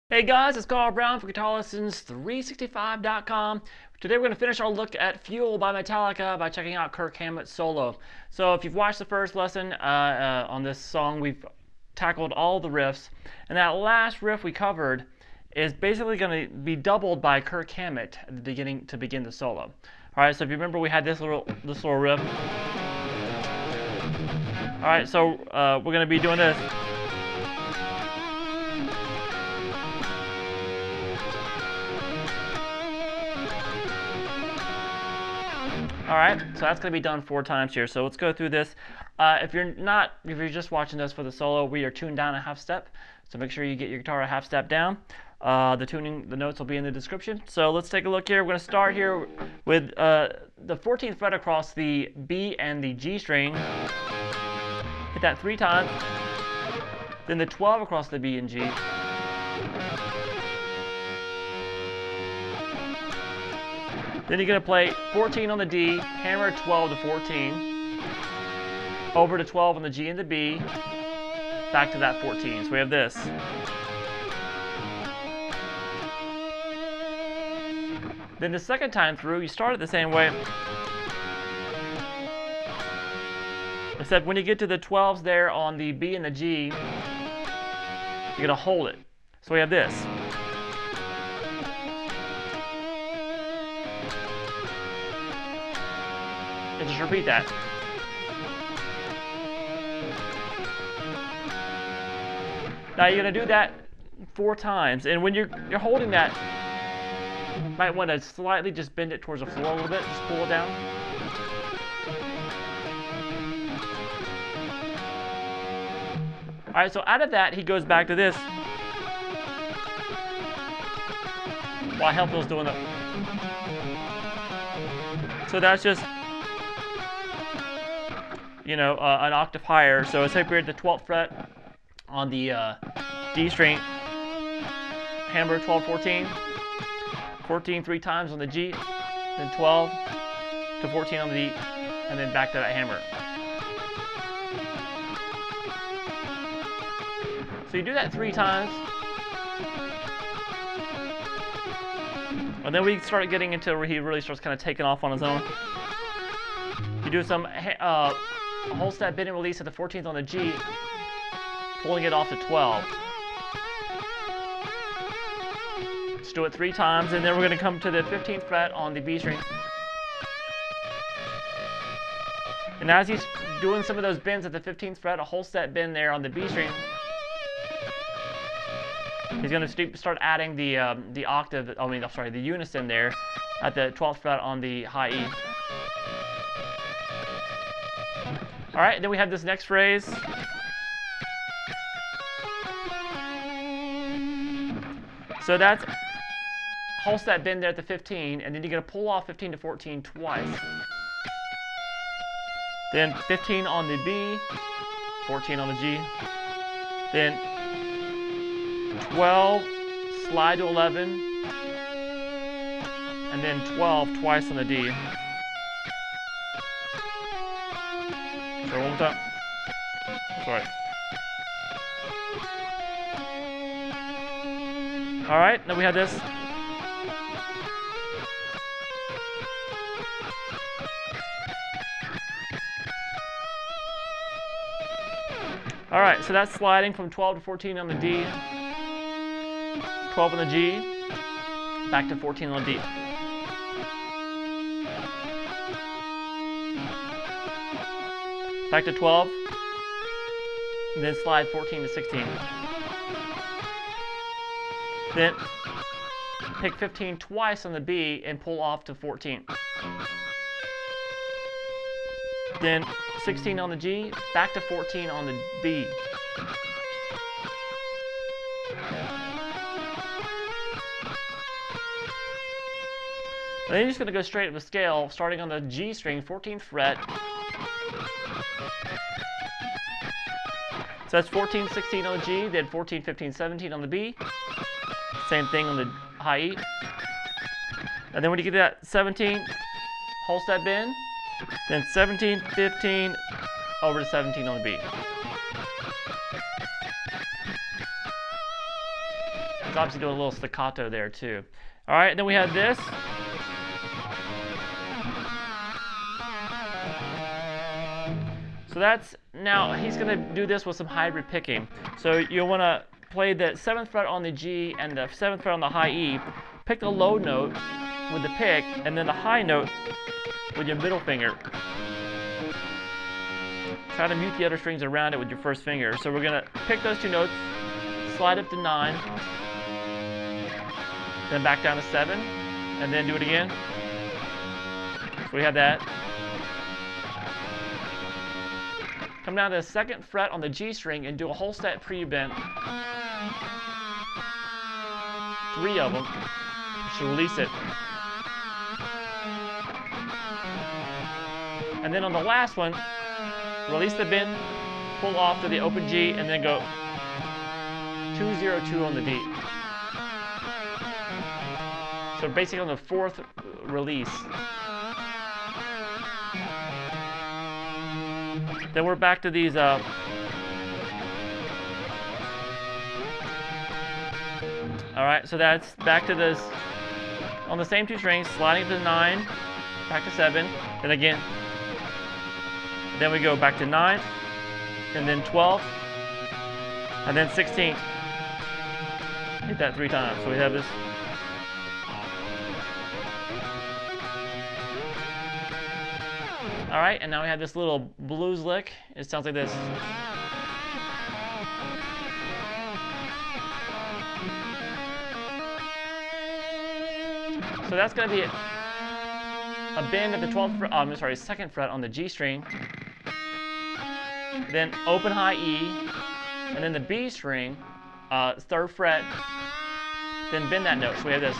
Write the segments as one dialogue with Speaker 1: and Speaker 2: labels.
Speaker 1: Hey guys, it's Carl Brown for GuitarLessons365.com. Today we're going to finish our look at Fuel by Metallica by checking out Kirk Hammett's solo. So if you've watched the first lesson on this song, we've tackled all the riffs. And that last riff we covered is basically going to be doubled by Kirk Hammett at the beginning to begin the solo. Alright, so if you remember, we had this little riff. Alright, so we're going to be doing this. Alright, so that's going to be done 4 times here. So let's go through this. If you're just watching this for the solo, we are tuned down a half step. So make sure you get your guitar a half step down. The notes will be in the description. So let's take a look here. We're going to start here with the 14th fret across the B and the G string. Hit that 3 times. Then the 12 across the B and G. Then you're going to play 14 on the D, hammer 12 to 14, over to 12 on the G and the B, back to that 14. So we have this. Then the second time through, you start it the same way, except when you get to the 12s there on the B and the G, you're going to hold it. So we have this. And just repeat that. Now you're going to do that 4 times, and when you're holding that, you might want to slightly just bend it towards the floor a little bit, just pull it down. Alright, so out of that, he goes back to this. While Helpful's doing it. So that's just, an octave higher. So it's up here at the 12th fret on the D string, hammer 12, 14, 14 3 times on the G, then 12 to 14 on the D, and then back to that hammer. So you do that 3 times, and then we start getting into where he really starts kind of taking off on his own. You do some whole step bend and release at the 14th on the G, pulling it off to 12. Let's do it 3 times, and then we're going to come to the 15th fret on the B string. And as he's doing some of those bends at the 15th fret, a whole step bend there on the B string, he's going to start adding the octave, the unison there at the 12th fret on the high E. Alright, then we have this next phrase. So that's whole step bend there at the 15, and then you're going to pull off 15 to 14 twice. Then 15 on the B, 14 on the G. Then 12, slide to 11, and then 12 twice on the D. So one more time. Sorry. All right, now we have this. All right, so that's sliding from 12 to 14 on the D, 12 on the G, back to 14 on the D. Back to 12, and then slide 14 to 16. Then pick 15 twice on the B and pull off to 14. Then 16 on the G, back to 14 on the B. Then you're just going to go straight up the scale, starting on the G string, 14th fret. So that's 14, 16 on the G, then 14, 15, 17 on the B. Same thing on the high E. And then when you get to that 17, whole step bend, then 17, 15, over to 17 on the B. It's obviously doing a little staccato there too. All right, then we have this. So that's, now he's going to do this with some hybrid picking. So you'll want to play the 7th fret on the G and the 7th fret on the high E. Pick the low note with the pick, and then the high note with your middle finger. Try to mute the other strings around it with your first finger. So we're going to pick those two notes, slide up to 9, then back down to 7, and then do it again. So we have that. Come down to the 2nd fret on the G string and do a whole step pre-bend. 3 of them. You should release it. And then on the last one, release the bend, pull off to the open G, and then go 2-0-2 on the D. So basically on the 4th release. Then we're back to these all right, so that's back to this on the same 2 strings, sliding to 9, back to 7, then again. Then we go back to 9, and then 12, and then 16. Hit that 3 times. So we have this. All right, and now we have this little blues lick. It sounds like this. So that's going to be a bend at the 12th fret, I'm sorry, 2nd fret on the G string. Then open high E, and then the B string, 3rd fret, then bend that note. So we have this.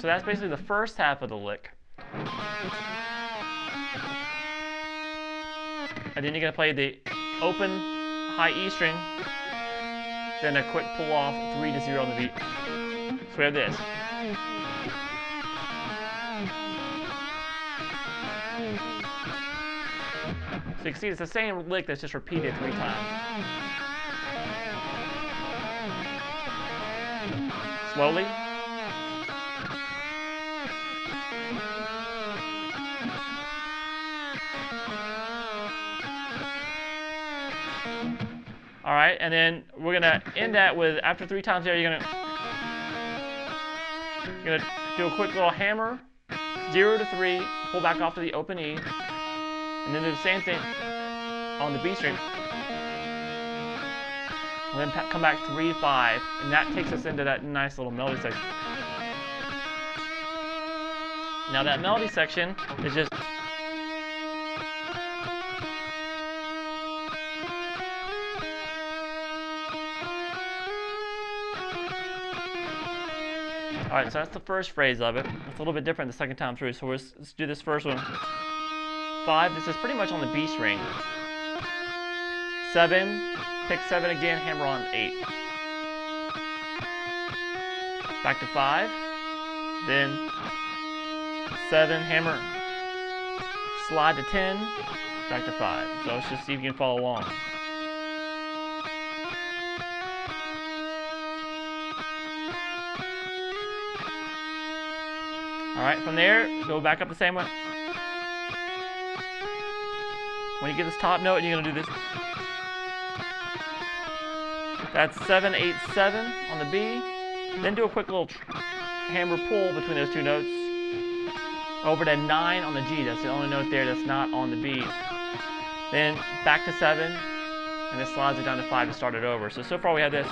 Speaker 1: So that's basically the first half of the lick. And then you're going to play the open high E string, then a quick pull off 3-0 on the beat. So we have this. So you can see it's the same lick that's just repeated 3 times. Slowly. All right, and then we're gonna end that with, after 3 times there, you're gonna do a quick little hammer, 0 to 3, pull back off to the open E, and then do the same thing on the B string. And then come back 3 to 5, and that takes us into that nice little melody section. Now that melody section is just all right, so that's the first phrase of it. It's a little bit different the second time through, so let's do this first one. 5, this is pretty much on the B string. 7, pick 7 again, hammer on 8. Back to 5, then 7, hammer, slide to 10, back to 5. So let's just see if you can follow along. Alright, from there, go back up the same way. When you get this top note, you're going to do this. That's 7, 8, 7 on the B. Then do a quick little hammer pull between those two notes. Over to 9 on the G. That's the only note there that's not on the B. Then back to 7. And it slides it down to 5 to start it over. So far we have this.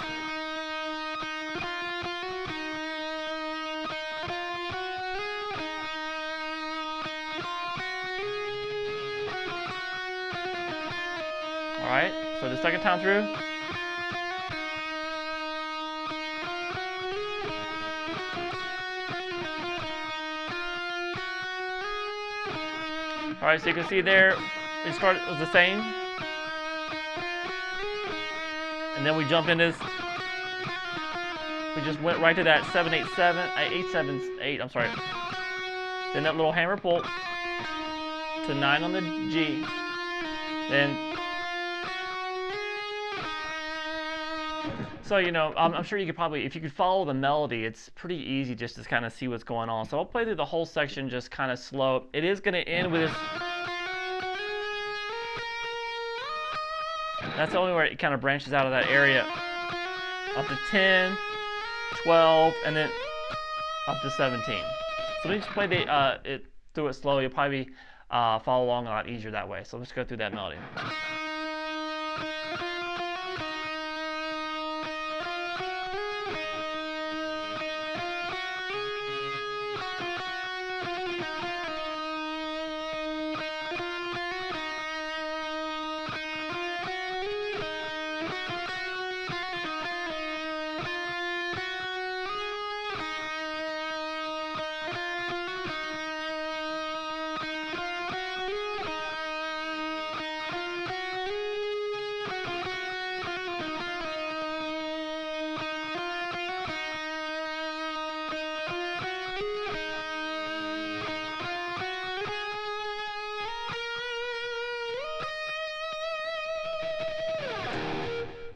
Speaker 1: Alright, so the second time through. Alright, so you can see there, it was the same. And then we jump into this. We just went right to that 7, 8, 7, 8, 7, 8, I'm sorry. Then that little hammer pull to 9 on the G. Then, so you know, I'm sure you could probably, if you could follow the melody, it's pretty easy just to kind of see what's going on. So I'll play through the whole section just kind of slow. It is going to end with this. That's the only where it kind of branches out of that area. Up to 10, 12, and then up to 17. So let me just play it through it slow. You'll probably follow along a lot easier that way. So let's go through that melody.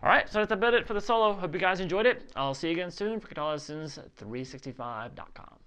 Speaker 1: Alright, so that's about it for the solo. Hope you guys enjoyed it. I'll see you again soon for GuitarLessons365.com.